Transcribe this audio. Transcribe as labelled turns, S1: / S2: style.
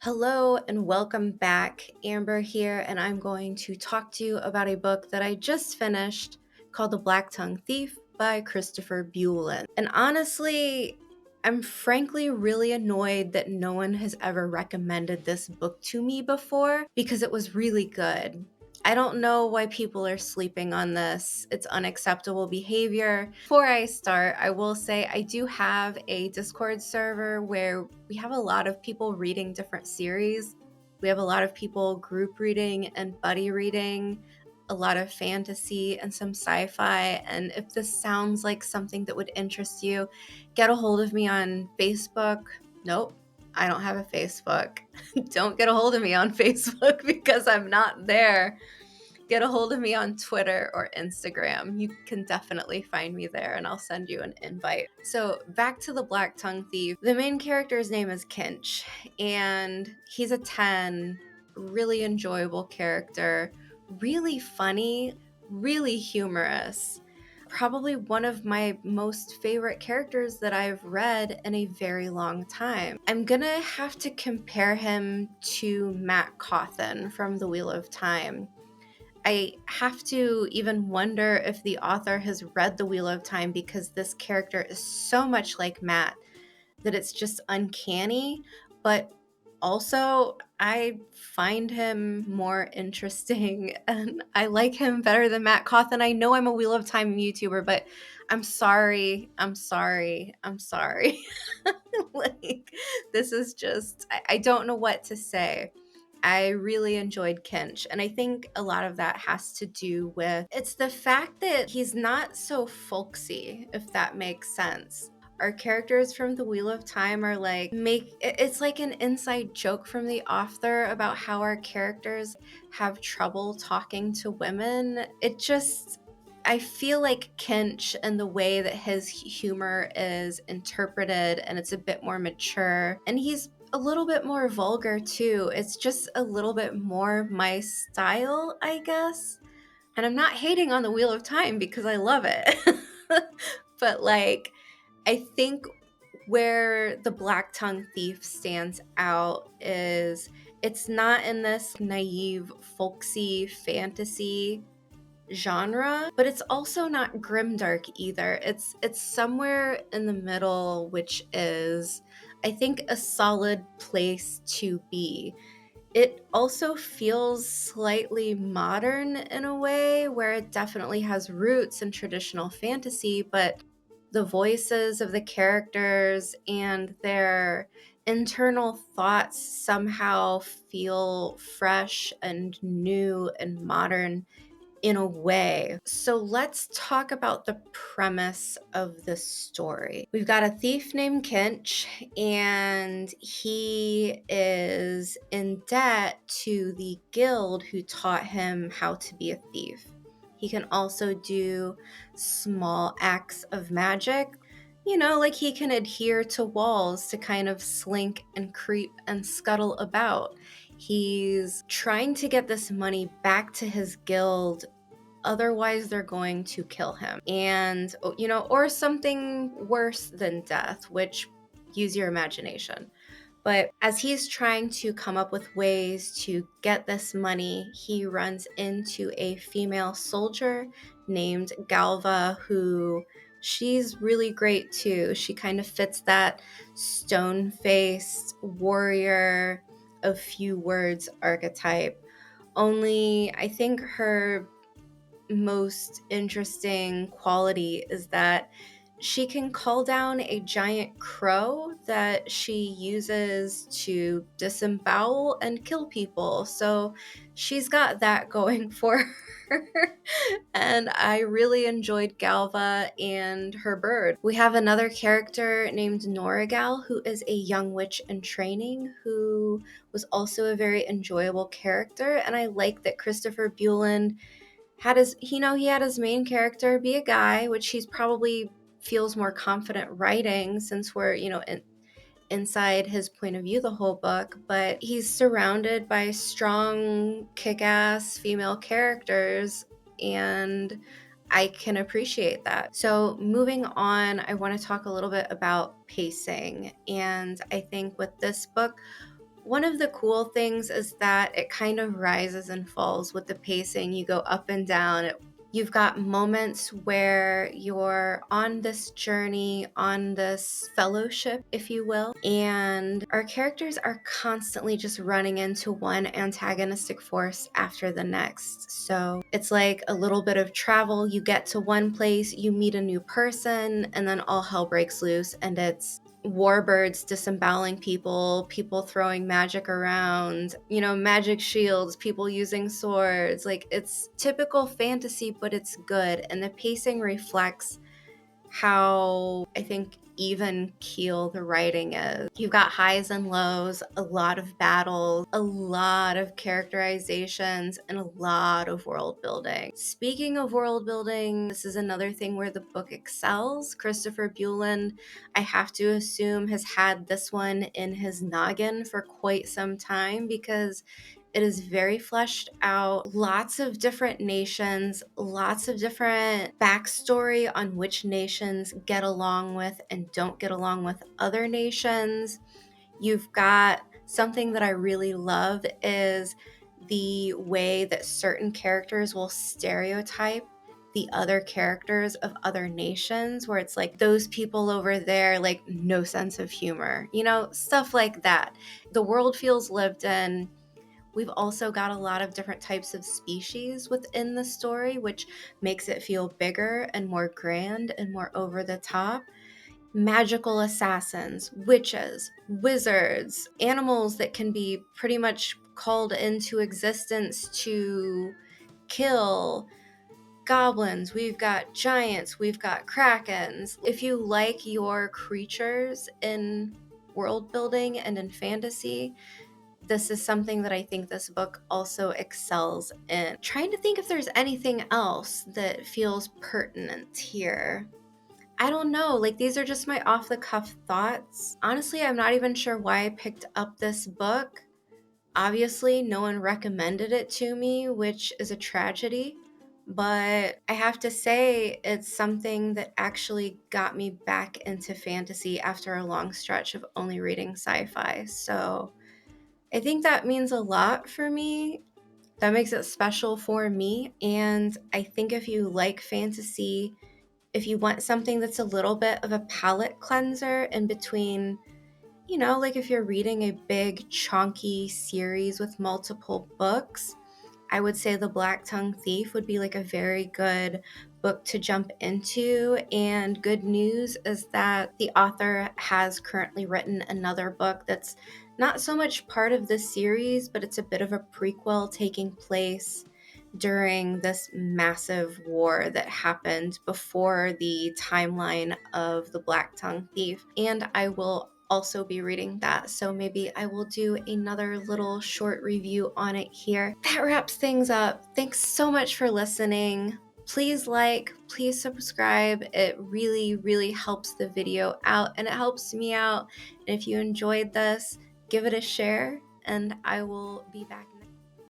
S1: Hello and welcome back. Amber here, and I'm going to talk to you about a book that I just finished called The Blacktongue Thief by Christopher Buehlman. And honestly, I'm frankly really annoyed that no one has ever recommended this book to me before because it was really good. I don't know why people are sleeping on this. It's unacceptable behavior. Before I start, I will say I do have a Discord server where we have a lot of people reading different series. We have a lot of people group reading and buddy reading, a lot of fantasy and some sci-fi. And if this sounds like something that would interest you, get a hold of me on Facebook. Nope, I don't have a Facebook. Don't get a hold of me on Facebook because I'm not there. Get a hold of me on Twitter or Instagram. You can definitely find me there and I'll send you an invite. So, back to the Blacktongue Thief. The main character's name is Kinch, and he's a 10, really enjoyable character, really funny, really humorous. Probably one of my most favorite characters that I've read in a very long time. I'm gonna have to compare him to Matt Cawthon from The Wheel of Time. I have to even wonder if the author has read The Wheel of Time because this character is so much like Matt that it's just uncanny. But also, I find him more interesting and I like him better than Matt Cawthon. I know I'm a Wheel of Time YouTuber, but I'm sorry. I'm sorry. I'm sorry. Like, this is just, I don't know what to say. I really enjoyed Kinch, and I think a lot of that has to do with it's the fact that he's not so folksy, if that makes sense. Our characters from The Wheel of Time are like it's like an inside joke from the author about how our characters have trouble talking to women. It just I feel like Kinch and the way that his humor is interpreted and it's a bit more mature and he's a little bit more vulgar too. It's just a little bit more my style, I guess. And I'm not hating on the Wheel of Time because I love it. But like I think where the Blacktongue Thief stands out is it's not in this naive folksy fantasy genre, but it's also not grimdark either. It's somewhere in the middle, which is I think a solid place to be. It also feels slightly modern in a way where it definitely has roots in traditional fantasy, but the voices of the characters and their internal thoughts somehow feel fresh and new and modern in a way. So let's talk about the premise of the story. We've got a thief named Kinch, and he is in debt to the guild who taught him how to be a thief. He can also do small acts of magic. Like he can adhere to walls to kind of slink and creep and scuttle about. He's trying to get this money back to his guild, otherwise they're going to kill him. And, or something worse than death, which use your imagination. But as he's trying to come up with ways to get this money, he runs into a female soldier named Galva, who she's really great too. She kind of fits that stone-faced warrior of few words archetype. Only I think her most interesting quality is that she can call down a giant crow that she uses to disembowel and kill people. So she's got that going for her. And I really enjoyed Galva and her bird. We have another character named Noragal, who is a young witch in training, who was also a very enjoyable character. And I like that Christopher Buehlman had he had his main character be a guy, which he's probably feels more confident writing since we're, inside his point of view the whole book, but he's surrounded by strong, kick-ass female characters, and I can appreciate that. So moving on, I want to talk a little bit about pacing. And I think with this book, One of the cool things is that it kind of rises and falls with the pacing. You go up and down. You've got moments where you're on this journey, on this fellowship, if you will, and our characters are constantly just running into one antagonistic force after the next. So it's like a little bit of travel. You get to one place, you meet a new person, and then all hell breaks loose, and it's warbirds disemboweling people, people throwing magic around, magic shields, people using swords. Like, it's typical fantasy, but it's good. And the pacing reflects how, I think, even keel the writing is. You've got highs and lows, a lot of battles, a lot of characterizations, and a lot of world building. Speaking of world building, this is another thing where the book excels. Christopher Buehlman, I have to assume, has had this one in his noggin for quite some time, because it is very fleshed out, lots of different nations, lots of different backstory on which nations get along with and don't get along with other nations. You've got something that I really love is the way that certain characters will stereotype the other characters of other nations, where it's like, those people over there, like, no sense of humor, stuff like that. The world feels lived in. We've also got a lot of different types of species within the story, which makes it feel bigger and more grand and more over the top. Magical assassins, witches, wizards, animals that can be pretty much called into existence to kill, goblins, we've got giants, we've got krakens. If you like your creatures in world building and in fantasy, this is something that I think this book also excels in. Trying to think if there's anything else that feels pertinent here. I don't know, like, these are just my off the cuff thoughts. Honestly, I'm not even sure why I picked up this book. Obviously, no one recommended it to me, which is a tragedy. But I have to say, it's something that actually got me back into fantasy after a long stretch of only reading sci-fi. So I think that means a lot for me. That makes it special for me. And I think if you like fantasy, if you want something that's a little bit of a palate cleanser in between, like if you're reading a big, chunky series with multiple books, I would say The Blacktongue Thief would be like a very good book to jump into. And good news is that the author has currently written another book that's not so much part of this series, but it's a bit of a prequel taking place during this massive war that happened before the timeline of The Blacktongue Thief. And I will also be reading that, so maybe I will do another little short review on it here. That wraps things up. Thanks so much for listening. Please like, please subscribe. It really, really helps the video out, and it helps me out. And if you enjoyed this, give it a share, and I will be back next